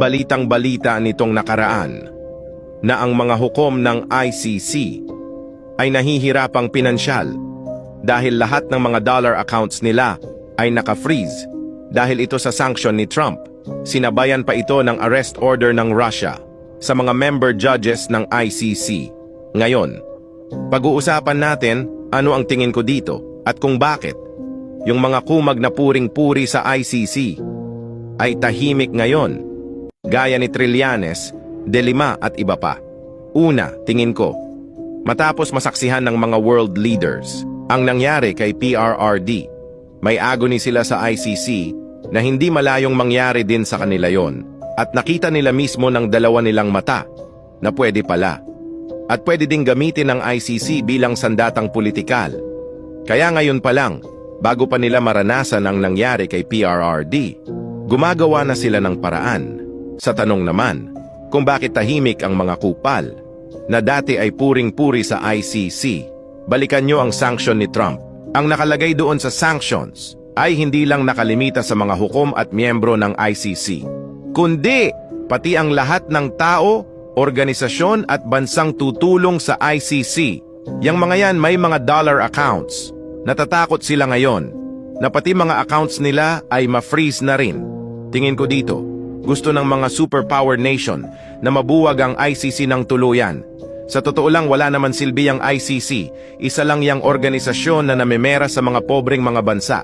Balitang-balita nitong nakaraan na ang mga hukom ng ICC ay nahihirapang pinansyal dahil lahat ng mga dollar accounts nila ay naka-freeze dahil ito sa sanction ni Trump. Sinabayan pa ito ng arrest order ng Russia sa mga member judges ng ICC. Ngayon, pag-uusapan natin ano ang tingin ko dito at kung bakit yung mga kumag na puring-puri sa ICC ay tahimik ngayon, gaya ni Trillanes, De Lima at iba pa. Una, tingin ko, matapos masaksihan ng mga world leaders ang nangyari kay PRRD, may agony sila sa ICC na hindi malayong mangyari din sa kanila yon at nakita nila mismo ng dalawa nilang mata na pwede pala. At pwede ding gamitin ng ICC bilang sandatang politikal. Kaya ngayon pa lang, bago pa nila maranasan ang nangyari kay PRRD, gumagawa na sila ng paraan. Sa tanong naman, kung bakit tahimik ang mga kupal na dati ay puring-puri sa ICC, balikan nyo ang sanction ni Trump. Ang nakalagay doon sa sanctions ay hindi lang nakalimita sa mga hukom at miyembro ng ICC, kundi pati ang lahat ng tao, organisasyon at bansang tutulong sa ICC. Yang mga yan may mga dollar accounts. Natatakot sila ngayon na pati mga accounts nila ay ma-freeze na rin. Tingin ko dito, gusto ng mga superpower nation na mabuwag ang ICC ng tuluyan. Sa totoo lang wala naman silbi ang ICC, isa lang yang organisasyon na namemera sa mga pobreng mga bansa.